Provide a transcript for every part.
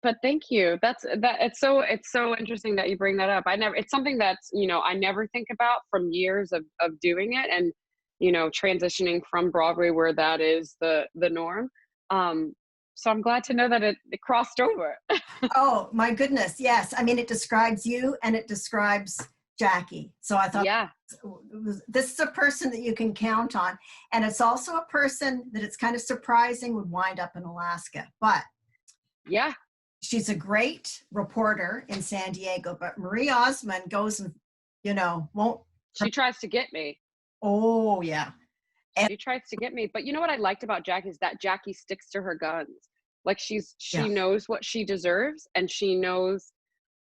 But thank you. It's so interesting that you bring that up. It's something that's, I never think about from years of doing it and, transitioning from Broadway where that is the norm. So I'm glad to know that it crossed over. Oh my goodness, yes. I mean, it describes you and it describes Jackie. So I thought Yeah. this is a person that you can count on. And it's also a person that it's kind of surprising would wind up in Alaska. But Yeah. she's a great reporter in San Diego. But Marie Osmond goes and, won't. She tries to get me. Oh, yeah. She tries to get me. But you know what I liked about Jackie is that Jackie sticks to her guns. Like she Yeah. knows what she deserves and she knows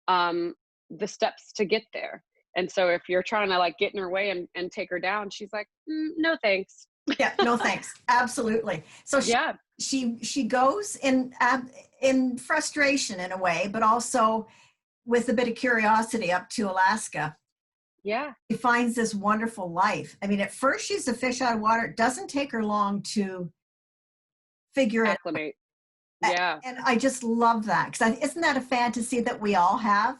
the steps to get there. And so if you're trying to like get in her way and take her down, she's like, no, thanks. Yeah, no thanks. Absolutely. So Yeah. she goes in frustration in a way, but also with a bit of curiosity up to Alaska. Yeah. She finds this wonderful life. I mean, at first she's a fish out of water. It doesn't take her long to figure it out. Acclimate. Yeah. And I just love that. Because isn't that a fantasy that we all have?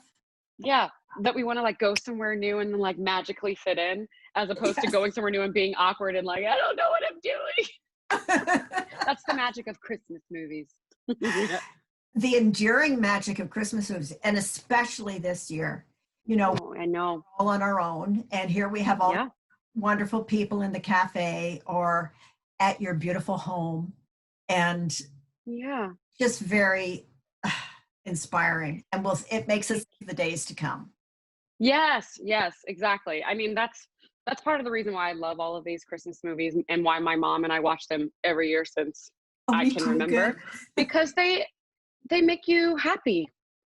Yeah. That we want to like go somewhere new and then like magically fit in, as opposed to going somewhere new and being awkward and like, I don't know what I'm doing. That's the magic of Christmas movies. The enduring magic of Christmas movies, and especially this year. I know. All on our own. And here we have all wonderful people in the cafe or at your beautiful home. And just very inspiring. And it makes us see the days to come. Yes, exactly. I mean, that's part of the reason why I love all of these Christmas movies and why my mom and I watch them every year since I can remember. Because they make you happy.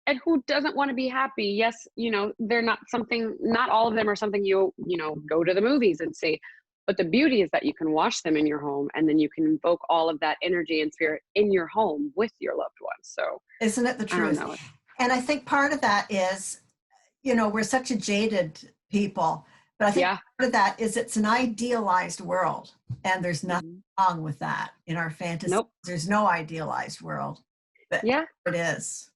And who doesn't want to be happy? Yes, they're not all of them are something you go to the movies and see. But the beauty is that you can watch them in your home and then you can invoke all of that energy and spirit in your home with your loved ones. So isn't it the truth? And I think part of that is, we're such a jaded people, but I think part of that is it's an idealized world. And there's nothing wrong with that in our fantasy. Nope. There's no idealized world. But it is.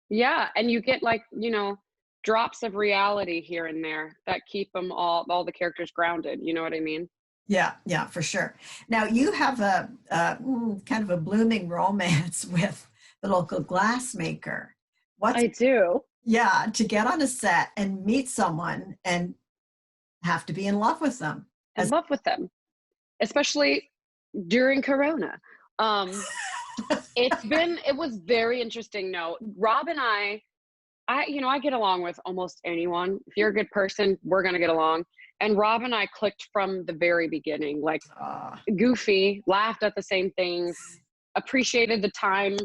Yeah. And you get like, drops of reality here and there that keep them all the characters grounded. You know what I mean? Yeah, for sure. Now you have a kind of a blooming romance with the local glassmaker. I do. Yeah, to get on a set and meet someone and have to be in love with them. Especially during Corona. It was very interesting. No, Rob and I get along with almost anyone. If you're a good person, we're going to get along. And Rob and I clicked from the very beginning, like goofy, laughed at the same things, appreciated the time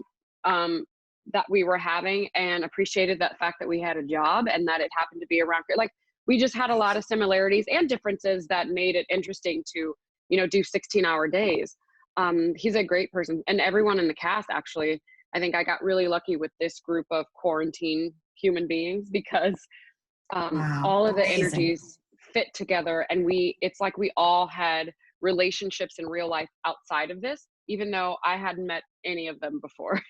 that we were having, and appreciated that fact that we had a job and that it happened to be around. Like we just had a lot of similarities and differences that made it interesting to, do 16-hour days. He's a great person, and everyone in the cast, actually, I think I got really lucky with this group of quarantine human beings because all of the energies fit together, and it's like we all had relationships in real life outside of this, even though I hadn't met any of them before.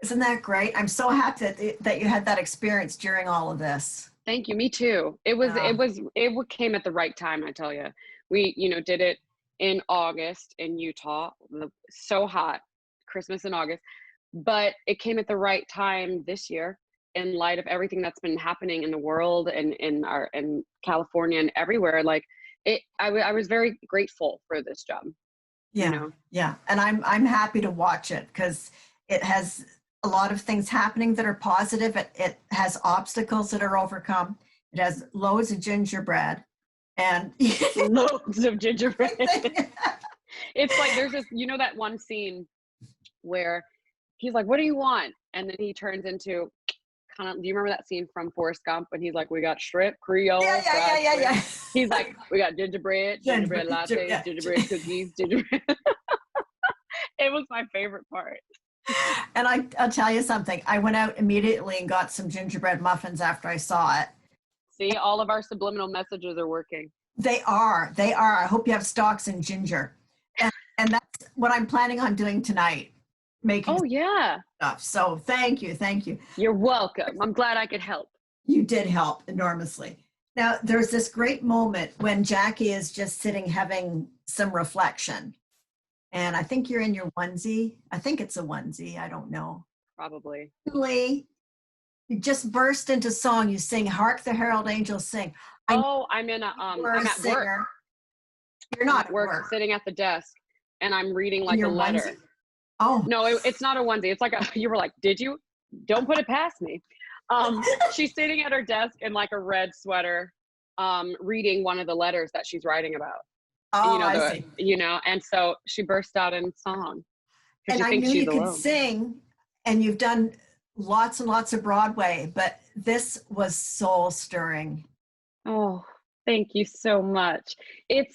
Isn't that great? I'm so happy that you had that experience during all of this. Thank you. Me too. It came at the right time. I tell you, we, did it in August in Utah, so hot, Christmas in August, but it came at the right time this year in light of everything that's been happening in the world and in California and everywhere. Like I was very grateful for this job. Yeah. And I'm happy to watch it because it has a lot of things happening that are positive. It has obstacles that are overcome. It has loads of gingerbread and loads of gingerbread. It's like there's this, that one scene where he's like, what do you want? And then he turns into do you remember that scene from Forrest Gump when he's like, we got shrimp, Creole. Yeah. He's like, we got gingerbread lattes, gingerbread cookies, gingerbread. It was my favorite part. And I'll tell you something. I went out immediately and got some gingerbread muffins after I saw it. See, all of our subliminal messages are working. They are. I hope you have stocks in ginger. And that's what I'm planning on doing tonight. making yeah, stuff. So thank you. you're welcome. I'm glad I could help. You did help enormously. Now, there's this great moment when Jackie is just sitting having some reflection. And I think you're in your onesie. I think it's a onesie. I don't know. Probably. Suddenly, you just burst into song. You sing "Hark the Herald Angels Sing." I'm in a I'm at work. You're not at work, sitting at the desk, and I'm reading like a letter. Onesie? Oh no, it's not a onesie. It's like you were like, did you? Don't put it past me. She's sitting at her desk in like a red sweater, reading one of the letters that she's writing about. Oh, I see. And so she burst out in song. And I knew you could sing, and you've done lots and lots of Broadway, but this was soul stirring. Oh, thank you so much. It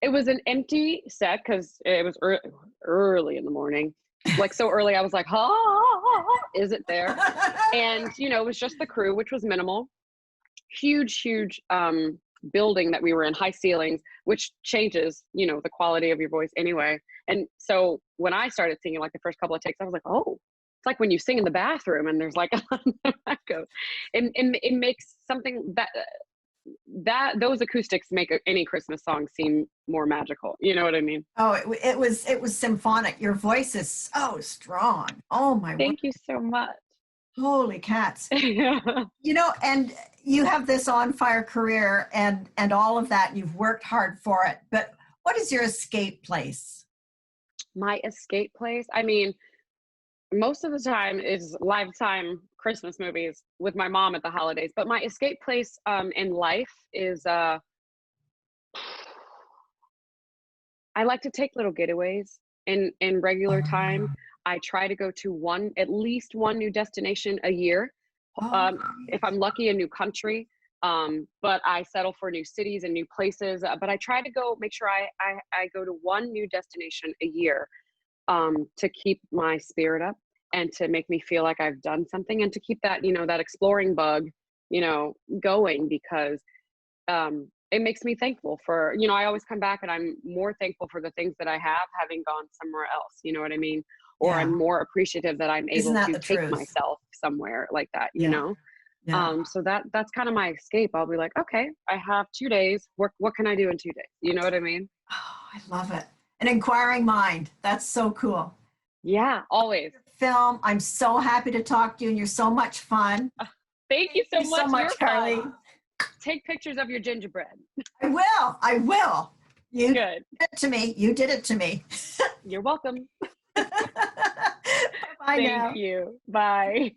was an empty set because it was early in the morning. Like so early, I was like, is it there? And, it was just the crew, which was minimal. Huge building that we were in, high ceilings, which changes, the quality of your voice anyway. And so when I started singing, like the first couple of takes, I was like, oh, it's like when you sing in the bathroom and there's like an echo. It makes something that those acoustics make any Christmas song seem more magical. You know what I mean? Oh, it was symphonic. Your voice is so strong. Oh my word. Thank you so much. Holy cats. And you have this on fire career and all of that. You've worked hard for it. But what is your escape place? My escape place? I mean, most of the time is Lifetime Christmas movies with my mom at the holidays. But my escape place in life is I like to take little getaways in regular time. I try to go to at least one new destination a year. If I'm lucky, a new country. But I settle for new cities and new places. But I try to make sure I go to one new destination a year to keep my spirit up and to make me feel like I've done something and to keep that, that exploring bug, going because it makes me thankful for, I always come back and I'm more thankful for the things that I have having gone somewhere else. You know what I mean? Or I'm more appreciative that I'm able to take myself somewhere like that, you know? Yeah. So that's kind of my escape. I'll be like, okay, I have 2 days. What can I do in 2 days? You know what I mean? Oh, I love it. An inquiring mind. That's so cool. Yeah, always. Film. I'm so happy to talk to you, and you're so much fun. Thank you so much, Carly. Take pictures of your gingerbread. I will. You Good. You did it to me. You're welcome. Bye now. Thank you. Bye.